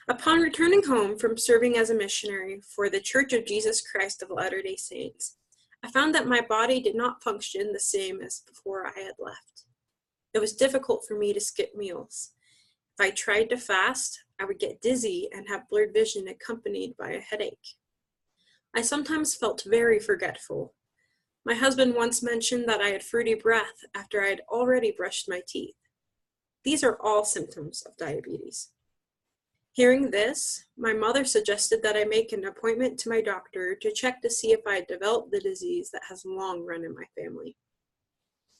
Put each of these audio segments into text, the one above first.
Upon returning home from serving as a missionary for the Church of Jesus Christ of Latter-day Saints, I found that my body did not function the same as before I had left. It was difficult for me to skip meals. If I tried to fast, I would get dizzy and have blurred vision accompanied by a headache. I sometimes felt very forgetful. My husband once mentioned that I had fruity breath after I had already brushed my teeth. These are all symptoms of diabetes. Hearing this, my mother suggested that I make an appointment to my doctor to check to see if I had developed the disease that has long run in my family.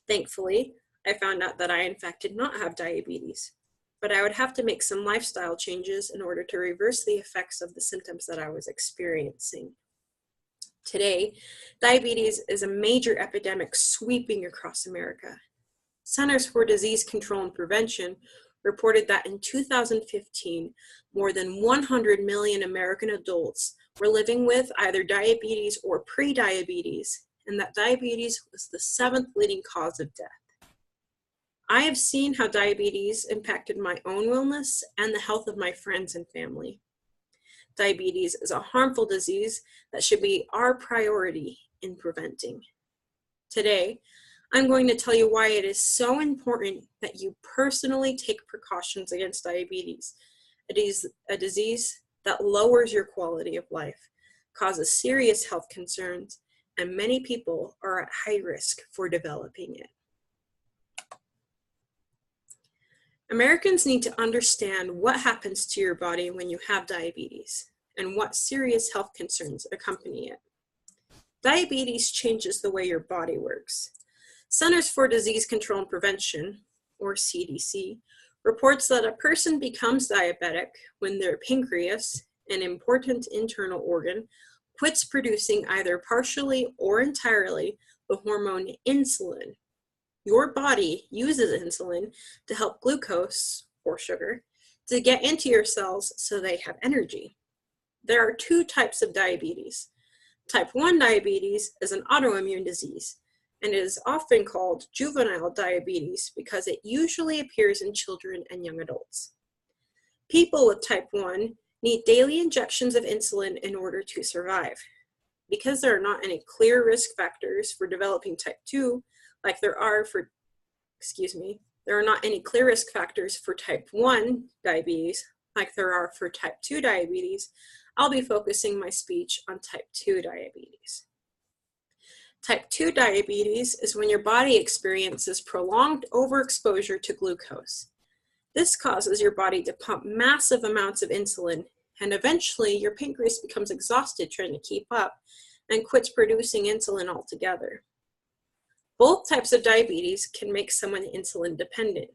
Thankfully, I found out that I in fact did not have diabetes, but I would have to make some lifestyle changes in order to reverse the effects of the symptoms that I was experiencing. Today, diabetes is a major epidemic sweeping across America. Centers for Disease Control and Prevention reported that in 2015, more than 100 million American adults were living with either diabetes or pre-diabetes, and that diabetes was the 7th leading cause of death. I have seen how diabetes impacted my own wellness and the health of my friends and family. Diabetes is a harmful disease that should be our priority in preventing. Today, I'm going to tell you why it is so important that you personally take precautions against diabetes. It is a disease that lowers your quality of life, causes serious health concerns, and many people are at high risk for developing it. Americans need to understand what happens to your body when you have diabetes and what serious health concerns accompany it. Diabetes changes the way your body works. Centers for Disease Control and Prevention, or CDC, reports that a person becomes diabetic when their pancreas, an important internal organ, quits producing either partially or entirely the hormone insulin. Your body uses insulin to help glucose, or sugar, to get into your cells so they have energy. There are 2 types of diabetes. Type 1 diabetes is an autoimmune disease, and it is often called juvenile diabetes because it usually appears in children and young adults. People with type 1 need daily injections of insulin in order to survive. Because there are not any clear risk factors for developing type 2, like there are not any clear risk factors for type 1 diabetes, like there are for type 2 diabetes, I'll be focusing my speech on type 2 diabetes. Type 2 diabetes is when your body experiences prolonged overexposure to glucose. This causes your body to pump massive amounts of insulin, and eventually your pancreas becomes exhausted trying to keep up and quits producing insulin altogether. Both types of diabetes can make someone insulin dependent.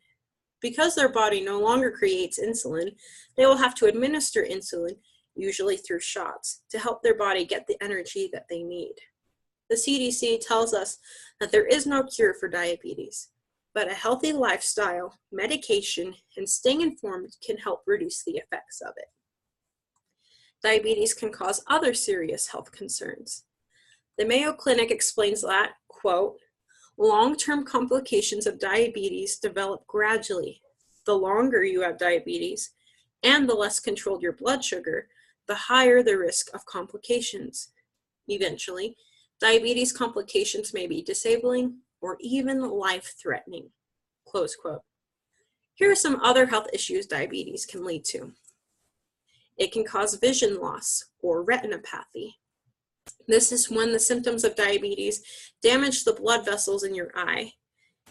Because their body no longer creates insulin, they will have to administer insulin, usually through shots, to help their body get the energy that they need. The CDC tells us that there is no cure for diabetes, but a healthy lifestyle, medication, and staying informed can help reduce the effects of it. Diabetes can cause other serious health concerns. The Mayo Clinic explains that, quote, long-term complications of diabetes develop gradually. The longer you have diabetes and the less controlled your blood sugar, the higher the risk of complications. Eventually, diabetes complications may be disabling or even life-threatening, close quote. Here are some other health issues diabetes can lead to. It can cause vision loss or retinopathy. This is when the symptoms of diabetes damage the blood vessels in your eye.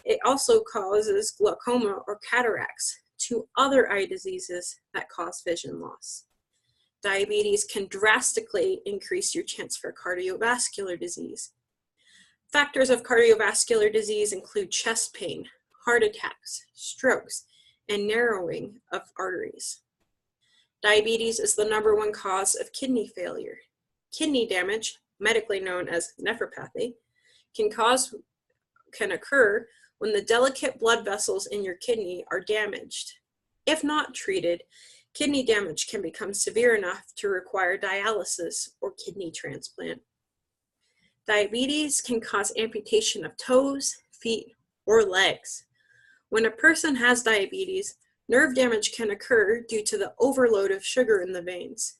It also causes glaucoma or cataracts, 2 other eye diseases that cause vision loss. Diabetes can drastically increase your chance for cardiovascular disease. Factors of cardiovascular disease include chest pain, heart attacks, strokes, and narrowing of arteries. Diabetes is the #1 cause of kidney failure. Kidney damage, medically known as nephropathy, can occur when the delicate blood vessels in your kidney are damaged. If not treated, kidney damage can become severe enough to require dialysis or kidney transplant. Diabetes can cause amputation of toes, feet, or legs. When a person has diabetes, Nerve damage can occur due to the overload of sugar in the veins.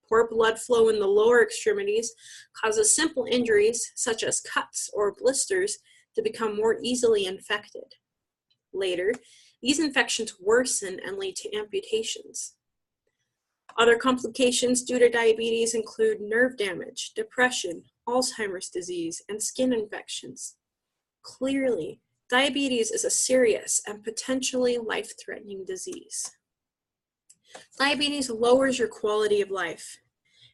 Poor blood flow in the lower extremities causes simple injuries, such as cuts or blisters, to become more easily infected. Later, these infections worsen and lead to amputations. Other complications due to diabetes include nerve damage, depression, Alzheimer's disease, and skin infections. Clearly, diabetes is a serious and potentially life-threatening disease. Diabetes lowers your quality of life.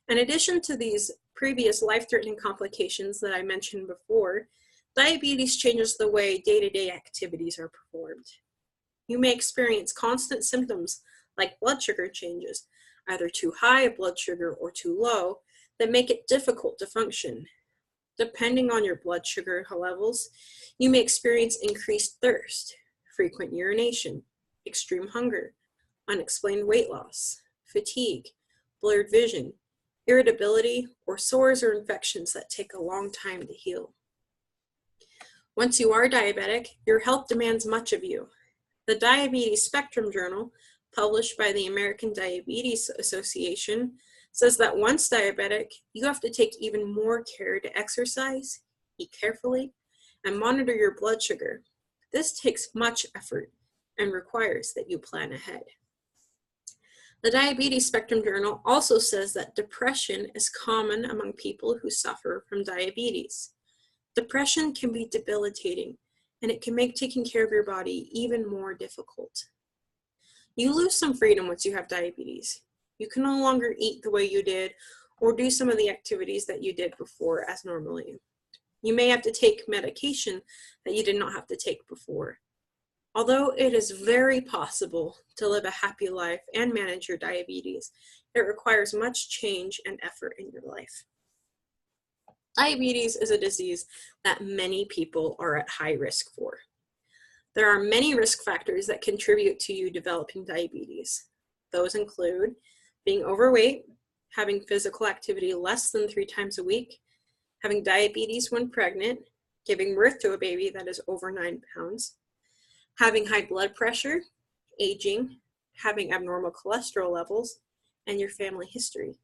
In addition to these previous life-threatening complications that I mentioned before, diabetes changes the way day-to-day activities are performed. You may experience constant symptoms like blood sugar changes, either too high blood sugar or too low, that make it difficult to function. Depending on your blood sugar levels, you may experience increased thirst, frequent urination, extreme hunger, unexplained weight loss, fatigue, blurred vision, irritability, or sores or infections that take a long time to heal. Once you are diabetic, your health demands much of you. The Diabetes Spectrum Journal, published by the American Diabetes Association, says that once diabetic, you have to take even more care to exercise, eat carefully, and monitor your blood sugar. This takes much effort and requires that you plan ahead. The Diabetes Spectrum Journal also says that depression is common among people who suffer from diabetes. Depression can be debilitating, and it can make taking care of your body even more difficult. You lose some freedom once you have diabetes. You can no longer eat the way you did or do some of the activities that you did before as normally. You may have to take medication that you did not have to take before. Although it is very possible to live a happy life and manage your diabetes, it requires much change and effort in your life. Diabetes is a disease that many people are at high risk for. There are many risk factors that contribute to you developing diabetes. Those include being overweight, having physical activity less than 3 times a week, having diabetes when pregnant, giving birth to a baby that is over 9 pounds, having high blood pressure, aging, having abnormal cholesterol levels, and your family history.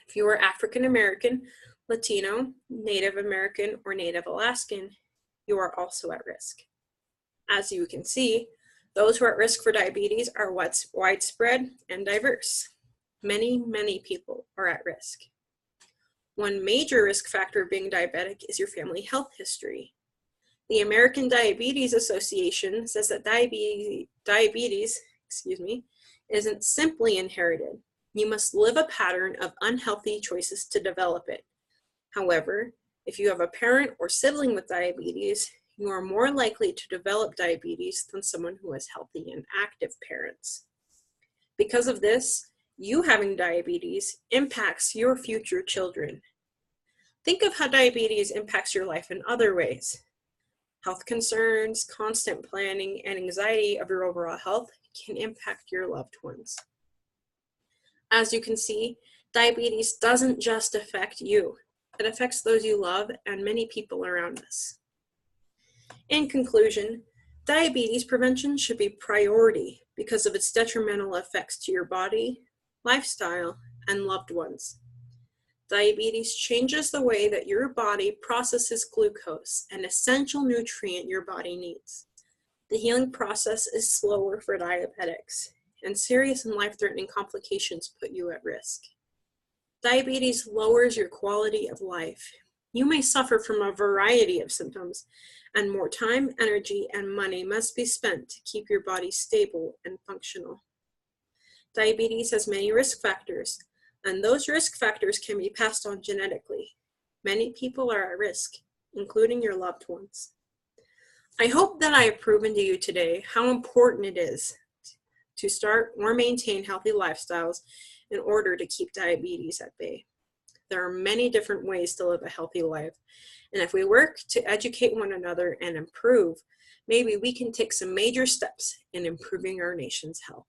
If you are African American, Latino, Native American, or Native Alaskan, you are also at risk. As you can see, those who are at risk for diabetes are widespread and diverse. Many people are at risk. One major risk factor of being diabetic is your family health history. The American Diabetes Association says that diabetes isn't simply inherited. You must live a pattern of unhealthy choices to develop it. However, if you have a parent or sibling with diabetes, you are more likely to develop diabetes than someone who has healthy and active parents. Because of this, you having diabetes impacts your future children. Think of how diabetes impacts your life in other ways. Health concerns, constant planning, and anxiety of your overall health can impact your loved ones. As you can see, diabetes doesn't just affect you. It affects those you love and many people around us. In conclusion, diabetes prevention should be priority because of its detrimental effects to your body, lifestyle, and loved ones. Diabetes changes the way that your body processes glucose, an essential nutrient your body needs. The healing process is slower for diabetics, and serious and life-threatening complications put you at risk. Diabetes lowers your quality of life. You may suffer from a variety of symptoms, and more time, energy, and money must be spent to keep your body stable and functional. Diabetes has many risk factors, and those risk factors can be passed on genetically. Many people are at risk, including your loved ones. I hope that I have proven to you today how important it is to start or maintain healthy lifestyles in order to keep diabetes at bay. There are many different ways to live a healthy life, and if we work to educate one another and improve, maybe we can take some major steps in improving our nation's health.